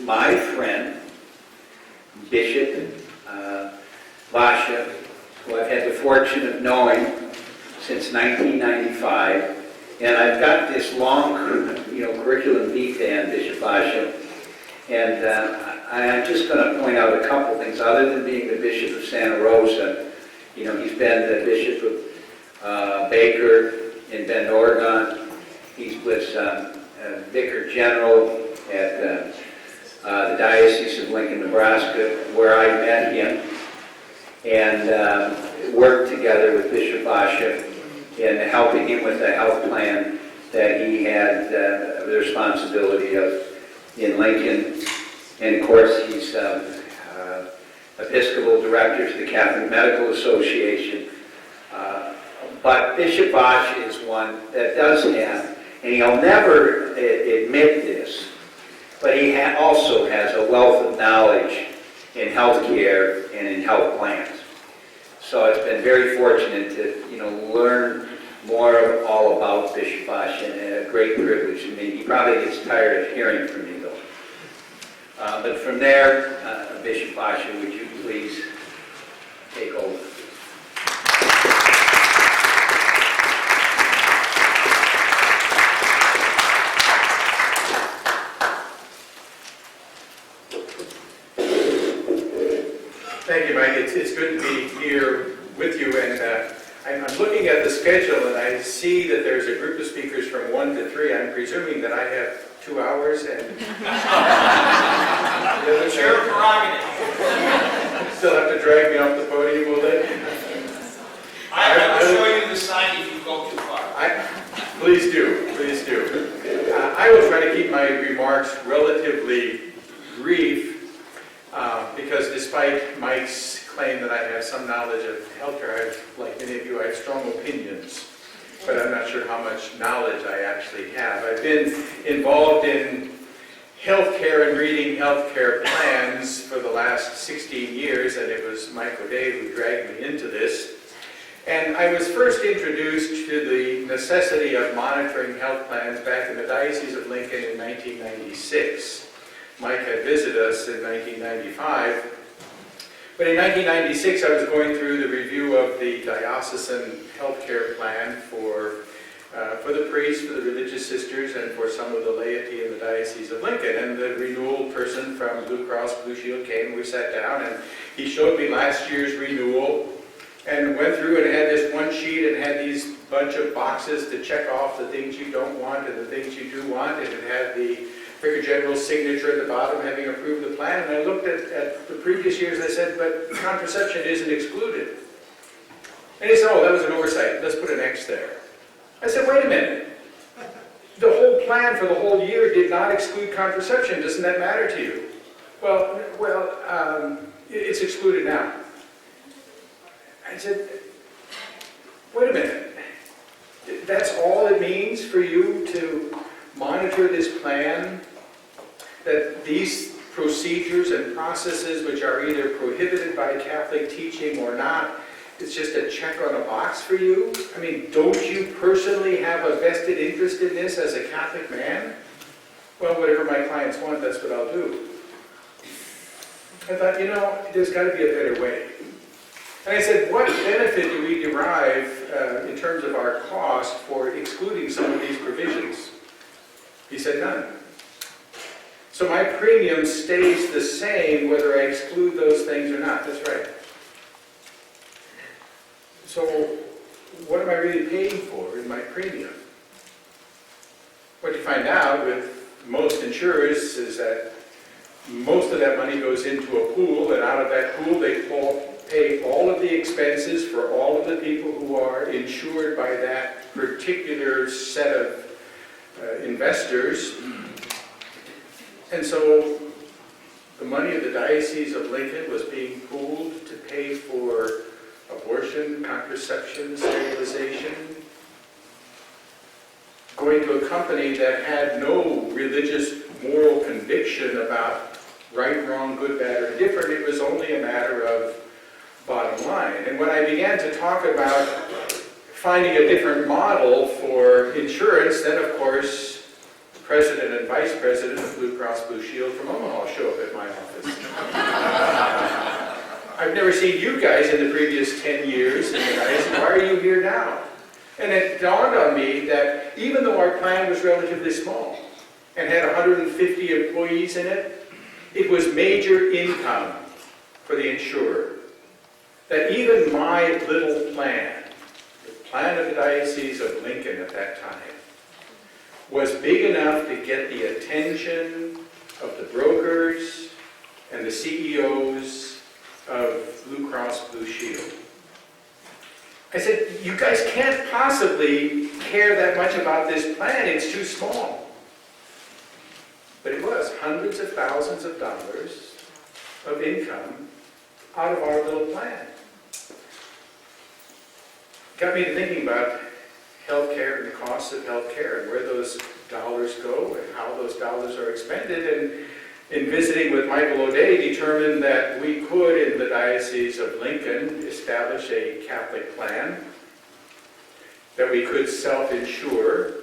my friend, Bishop Vasa, who I've had the fortune of knowing since 1995. And I've got this long, curriculum vitae on Bishop Vasa. And I'm just going to point out a couple things. Other than being the Bishop of Santa Rosa, he's been the Bishop of Baker in Bend, Oregon. He was Vicar General at the Diocese of Lincoln, Nebraska, where I met him, and worked together with Bishop Vasa in helping him with the health plan that he had the responsibility of in Lincoln. And of course, he's Episcopal Director to the Catholic Medical Association. But Bishop Vasa is one that does have, and he'll never admit this, but he also has a wealth of knowledge in healthcare and in health plans. So it's been very fortunate to learn more all about Bishop Vasa, and a great privilege to me. He probably gets tired of hearing from me, though. But from there, Bishop Vasa, would you please take over? Thank you, Mike. It's good to be here with you, and I'm looking at the schedule, and I see that there's a group of speakers from 1 to 3. I'm presuming that I have 2 hours, and It's your prerogative. still have to drag me off the podium, will they? I will show you the sign if you go too far. Please do, please do. I will try to keep my remarks relatively brief, because despite Mike's claim that I have some knowledge of healthcare, like many of you, I have strong opinions, but I'm not sure how much knowledge I actually have. I've been involved in healthcare and reading healthcare plans for the last 16 years, and it was Mike O'Day who dragged me into this. And I was first introduced to the necessity of monitoring health plans back in the Diocese of Lincoln in 1996. Mike had visited us in 1995. But in 1996, I was going through the review of the diocesan healthcare plan for the priests, for the religious sisters, and for some of the laity in the Diocese of Lincoln. And the renewal person from Blue Cross Blue Shield came, we sat down, and he showed me last year's renewal, and went through and had this one sheet and had these bunch of boxes to check off the things you don't want and the things you do want, and it had the Vicar General's signature at the bottom having approved the plan. And I looked at the previous years and I said, but contraception isn't excluded. And he said, oh, that was an oversight, let's put an X there. I said, wait a minute, the whole plan for the whole year did not exclude contraception, doesn't that matter to you? Well, it's excluded now. I said, wait a minute, that's all it means for you to monitor this plan, that these procedures and processes which are either prohibited by Catholic teaching or not, it's just a check on a box for you? I mean, don't you personally have a vested interest in this as a Catholic man? Well, whatever my clients want, that's what I'll do. I thought, there's got to be a better way. And I said, what benefit do we derive in terms of our cost for excluding some of these provisions? He said, none. So my premium stays the same whether I exclude those things or not. That's right. So what am I really paying for in my premium? What you find out with most insurers is that most of that money goes into a pool, and out of that pool they pay all of the expenses for all of the people who are insured by that particular set of investors. And so the money of the Diocese of Lincoln was being pooled to pay for abortion, contraception, sterilization, going to a company that had no religious moral conviction about right, wrong, good, bad, or different. It was only a matter of bottom line. And when I began to talk about finding a different model for insurance, then of course president and vice president of Blue Cross Blue Shield from Omaha show up at my office. I've never seen you guys in the previous 10 years, and I said, why are you here now? And it dawned on me that even though our plan was relatively small and had 150 employees in it, it was major income for the insurer. That even my little plan, the plan of the Diocese of Lincoln at that time, was big enough to get the attention of the brokers and the CEOs of Blue Cross Blue Shield. I said, you guys can't possibly care that much about this plan, it's too small. But it was hundreds of thousands of dollars of income out of our little plan. Got me to thinking about healthcare and the costs of healthcare and where those dollars go and how those dollars are expended. And in visiting with Michael O'Day, determined that we could, in the Diocese of Lincoln, establish a Catholic plan, that we could self-insure,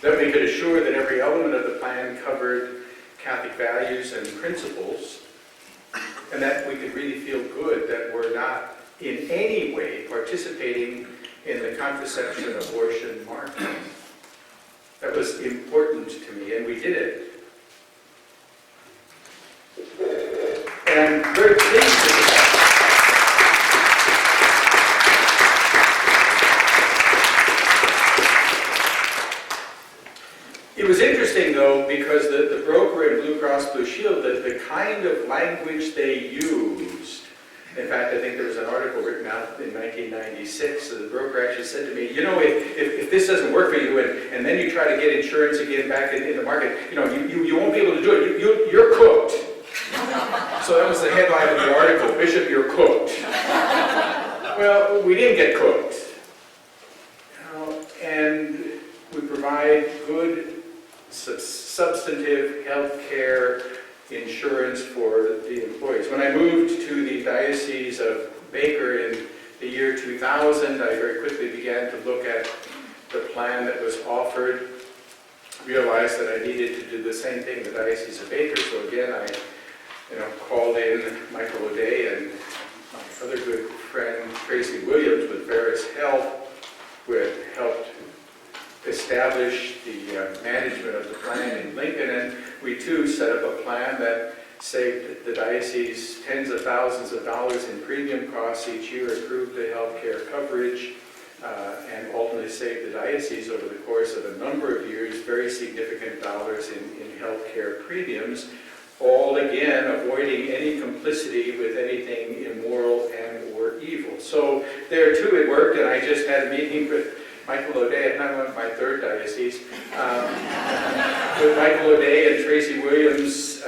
that we could assure that every element of the plan covered Catholic values and principles, and that we could really feel good that we're not in any way participating in the contraception abortion market. That was important to me, and we did it. And I'm very pleased with that. It was interesting, though, because the broker in Blue Cross Blue Shield, the kind of language they used. In fact, I think there was an article written out in 1996. The broker actually said to me, you know, if this doesn't work for you, and then you try to get insurance again back in the market, you know, you won't be able to do it. You're cooked. So that was the headline of the article, Bishop, you're cooked. Well, we didn't get cooked. You know, and we provide good, substantive health care insurance for the employees. When I moved to the Diocese of Baker in the year 2000, I very quickly began to look at the plan that was offered, realized that I needed to do the same thing in the Diocese of Baker. So again, I called in Michael O'Day and my other good friend Tracy Williams with Veris Health, who had helped establish the management of the plan in Lincoln, and we too set up a plan that saved the diocese tens of thousands of dollars in premium costs each year, improved the health care coverage, and ultimately saved the diocese over the course of a number of years very significant dollars in health care premiums, all again avoiding any complicity with anything immoral and or evil. So there too it worked, and I just had a meeting with Michael O'Day, and I went to my third diocese, with Michael O'Day and Tracy Williams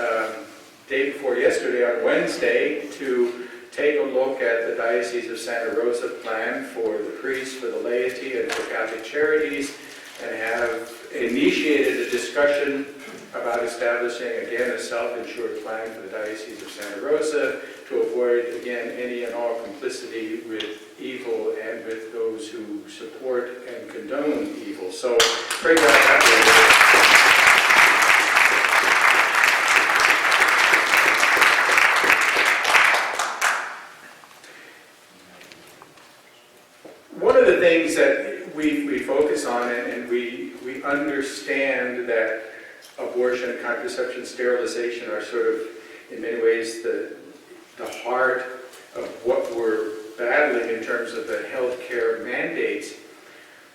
day before yesterday on Wednesday to take a look at the Diocese of Santa Rosa plan for the priests, for the laity, and for Catholic charities, and have initiated a discussion about establishing, again, a self-insured plan for the Diocese of Santa Rosa to avoid, again, any and all complicity with evil and with those who support and condone evil. So, pray God that way. One of the things that we focus on, and we understand that abortion, contraception, sterilization are sort of, in many ways, the heart of what we're battling in terms of the healthcare mandates.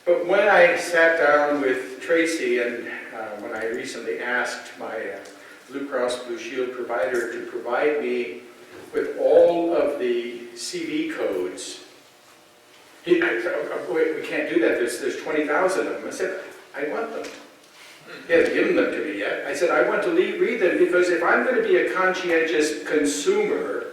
But when I sat down with Tracy, and when I recently asked my Blue Cross Blue Shield provider to provide me with all of the CV codes, I said, oh, wait, we can't do that. There's 20,000 of them. I said, I want them. He hasn't given them to me yet. I said, I want to read them because if I'm going to be a conscientious consumer,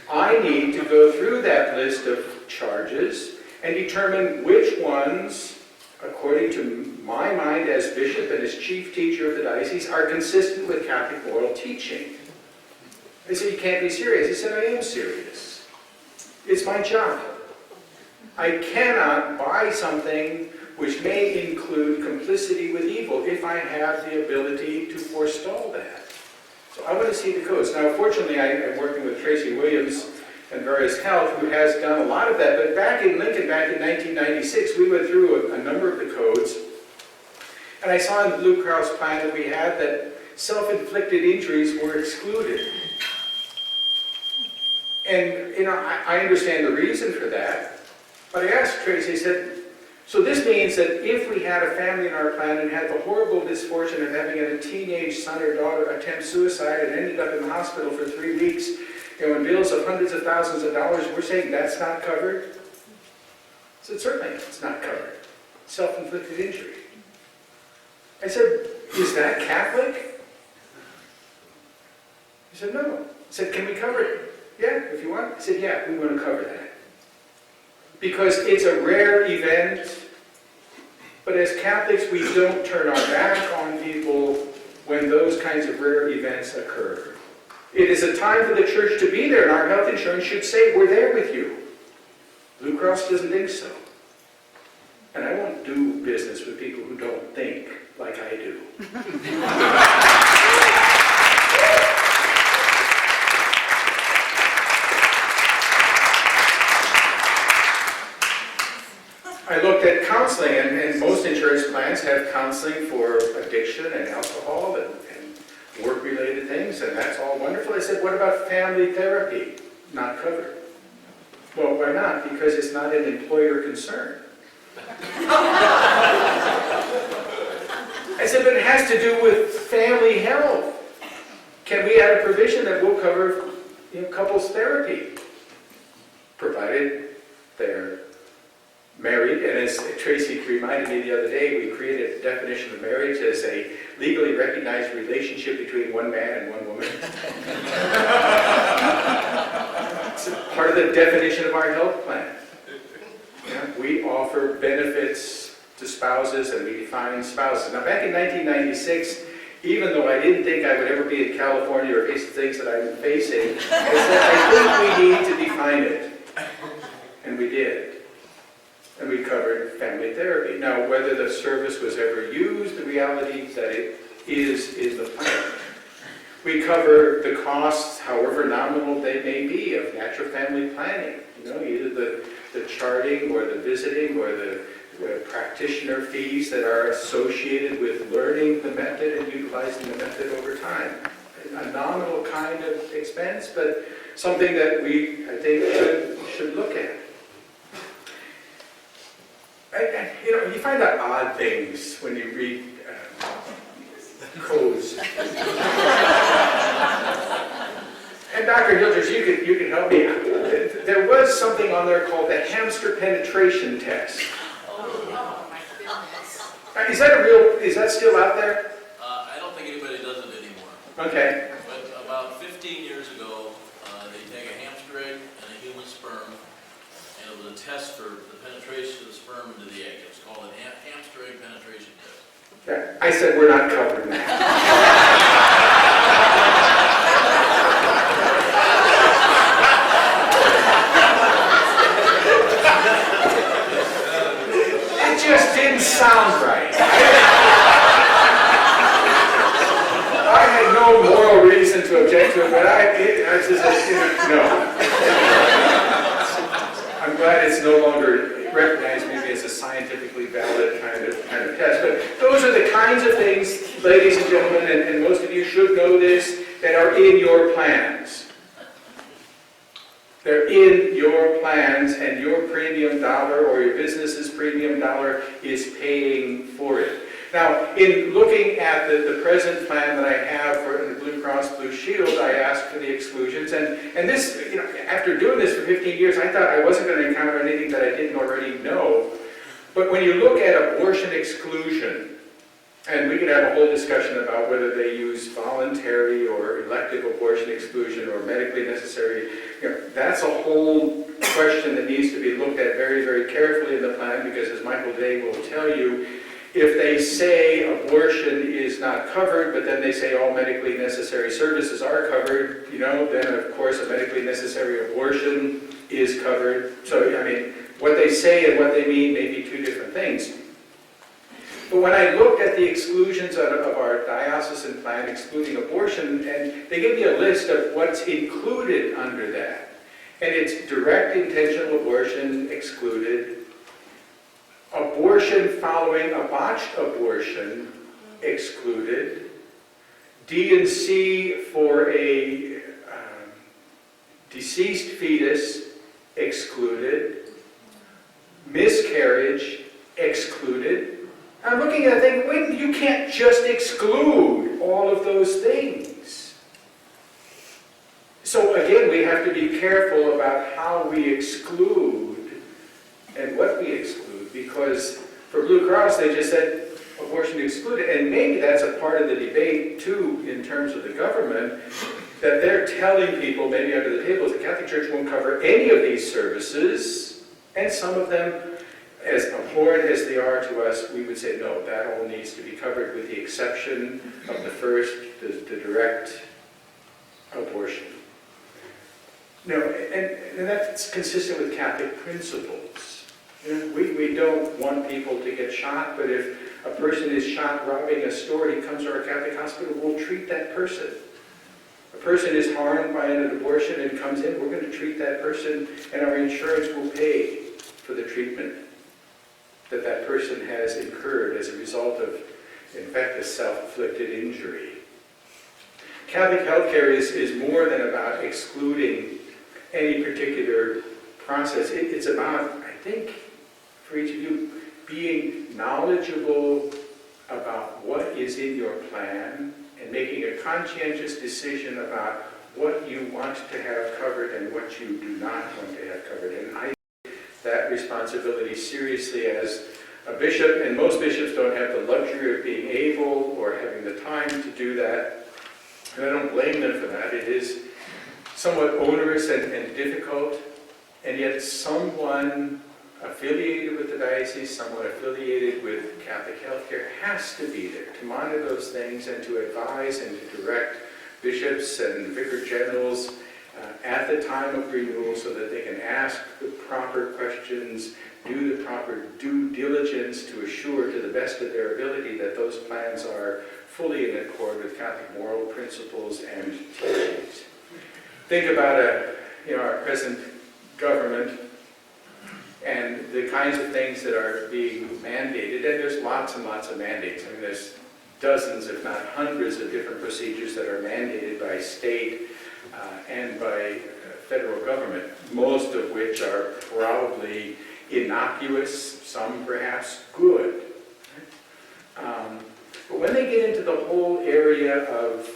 I need to go through that list of charges and determine which ones, according to my mind as bishop and as chief teacher of the diocese, are consistent with Catholic moral teaching. They said, you can't be serious. He said, I am serious. It's my job. I cannot buy something which may include complicity with evil if I have the ability to forestall that. So I want to see the codes. Now, fortunately, I'm working with Tracy Williams and Various Health, who has done a lot of that. But back in Lincoln, back in 1996, we went through a number of the codes. And I saw in the Blue Cross plan that we had that self-inflicted injuries were excluded. And, you know, I understand the reason for that. But I asked Tracy, I said, so this means that if we had a family in our plan and had the horrible misfortune of having a teenage son or daughter attempt suicide and ended up in the hospital for 3 weeks, you know, and bills of hundreds of thousands of dollars, we're saying that's not covered? I said, certainly it's not covered. Self-inflicted injury. I said, is that Catholic? He said, no. I said, can we cover it? Yeah, if you want. I said, yeah, we want to cover that. Because it's a rare event, but as Catholics, we don't turn our back on people when those kinds of rare events occur. It is a time for the church to be there, and our health insurance should say, we're there with you. Blue Cross doesn't think so. And I won't do business with people who don't think like I do. I looked at counseling, and most insurance plans have counseling for addiction and alcohol and work-related things, and that's all wonderful. I said, what about family therapy? Not covered. Well, why not? Because it's not an employer concern. I said, but it has to do with family health. Can we add a provision that will cover, you know, couples therapy, provided they're married? And as Tracy reminded me the other day, we created a definition of marriage as a legally recognized relationship between one man and one woman. It's part of the definition of our health plan. Yeah, we offer benefits to spouses, and we define spouses. Now, back in 1996, even though I didn't think I would ever be in California or face the things that I'm facing, I said, I think we need to define it. And we did. And we covered family therapy. Now, whether the service was ever used, the reality that it is the plan. We cover the costs, however nominal they may be, of natural family planning. You know, either the charting or the visiting or the practitioner fees that are associated with learning the method and utilizing the method over time. A nominal kind of expense, but something that we, I think, should look at. You know, you find out odd things when you read codes. And Dr. Hilders, you can help me. There was something on there called the hamster penetration test. Oh my goodness. Is that still out there? I don't think anybody does it anymore. Okay. But about 15 years ago, they take a hamster egg and a human sperm, and it was a test for the penetration of the sperm into the egg. It was called a hamster egg penetration test. Okay. I said we're not covering that. It just didn't sound right. I had no moral reason to object to it, but I just, no. I'm glad it's no longer recognized maybe as a scientifically valid kind of test. But those are the kinds of things, ladies and gentlemen, and most of you should know this, that are in your plans. They're in your plans, and your premium dollar or your business's premium dollar is paying for it. Now, in looking at the present plan that I have for the Blue Cross Blue Shield, I asked for the exclusions, and this, you know, after doing this for 15 years, I thought I wasn't going to encounter anything that I didn't already know. But when you look at abortion exclusion, and we could have a whole discussion about whether they use voluntary or elective abortion exclusion or medically necessary, you know, that's a whole question that needs to be looked at very, very carefully in the plan, because as Michael Day will tell you, if they say abortion is not covered, but then they say all medically necessary services are covered, you know, then of course a medically necessary abortion is covered. So, I mean, what they say and what they mean may be two different things. But when I looked at the exclusions of our diocesan plan excluding abortion, and they give me a list of what's included under that. And it's direct intentional abortion excluded, abortion following a botched abortion excluded, D&C for a deceased fetus excluded, miscarriage excluded. I'm looking at it thinking, you can't just exclude all of those things. So again, we have to be careful about how we exclude and what we exclude, because for Blue Cross they just said abortion excluded, and maybe that's a part of the debate too in terms of the government, that they're telling people maybe under the table the Catholic Church won't cover any of these services, and some of them, as abhorrent as they are to us, we would say no, that all needs to be covered with the exception of the first, the direct abortion. No, and that's consistent with Catholic principles. You know, we don't want people to get shot, but if a person is shot robbing a store, he comes to our Catholic hospital, we'll treat that person. A person is harmed by an abortion and comes in, we're going to treat that person, and our insurance will pay for the treatment that that person has incurred as a result of, in fact, a self-inflicted injury. Catholic healthcare is more than about excluding any particular process. It's about, I think, for each of you, being knowledgeable about what is in your plan and making a conscientious decision about what you want to have covered and what you do not want to have covered. And I take that responsibility seriously as a bishop, and most bishops don't have the luxury of being able or having the time to do that. And I don't blame them for that. It is somewhat onerous and difficult, and yet someone affiliated with the diocese, someone affiliated with Catholic healthcare has to be there to monitor those things and to advise and to direct bishops and vicar generals at the time of renewal so that they can ask the proper questions, do the proper due diligence to assure to the best of their ability that those plans are fully in accord with Catholic moral principles and teachings. Think about our present government and the kinds of things that are being mandated, and there's lots and lots of mandates. I mean, there's dozens, if not hundreds, of different procedures that are mandated by state and by federal government, most of which are probably innocuous, some perhaps good. But when they get into the whole area of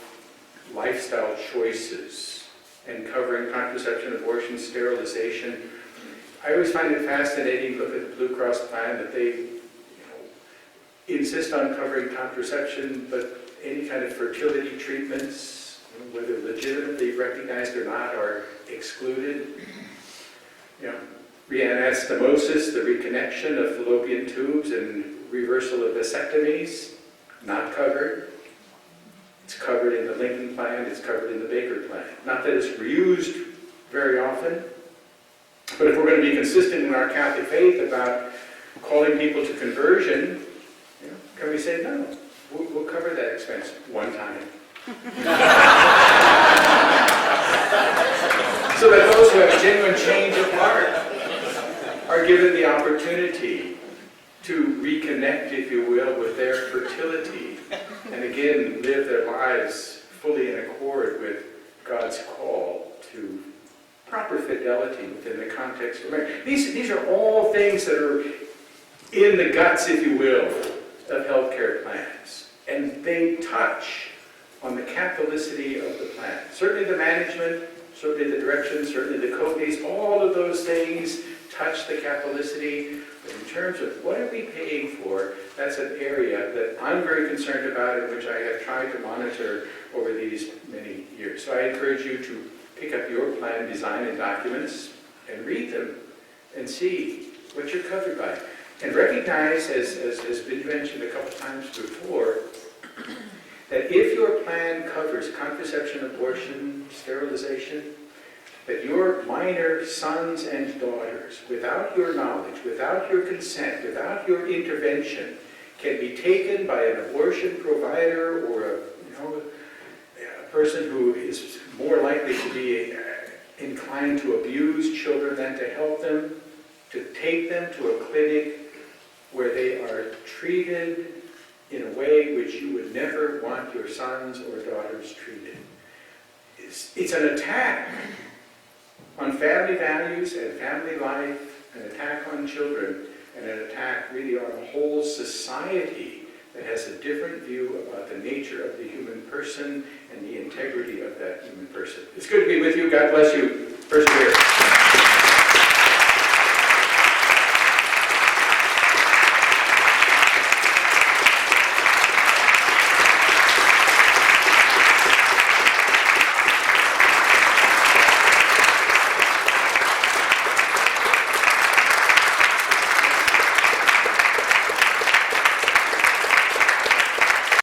lifestyle choices and covering contraception, abortion, sterilization, I always find it fascinating to look at the Blue Cross plan that they insist on covering contraception, but any kind of fertility treatments, whether legitimately recognized or not, are excluded. Reanastomosis, the reconnection of fallopian tubes and reversal of vasectomies, not covered. It's covered in the Lincoln plan, it's covered in the Baker plan. Not that it's reused very often, but if we're going to be consistent in our Catholic faith about calling people to conversion, can we say, no, we'll cover that expense one time. So that those who have genuine change of heart are given the opportunity to reconnect, if you will, with their fertility, and again, live their lives fully in accord with God's call to proper fidelity within the context of marriage. These are all things that are in the guts, if you will, of healthcare plans. And they touch on the Catholicity of the plan. Certainly the management, certainly the direction, certainly the copies, all of those things touch the Catholicity. But in terms of what are we paying for, that's an area that I'm very concerned about and which I have tried to monitor over these many years. So I encourage you to pick up your plan, design, and documents and read them and see what you're covered by. And recognize, as has been mentioned a couple times before, that if your plan covers contraception, abortion, sterilization, that your minor sons and daughters, without your knowledge, without your consent, without your intervention, can be taken by an abortion provider or a person who is more likely to be inclined to abuse children than to help them, to take them to a clinic where they are treated in a way which you would never want your sons or daughters treated. It's an attack on family values and family life, an attack on children, and an attack really on a whole society that has a different view about the nature of the human person and the integrity of that human person. It's good to be with you. God bless you. Persevere.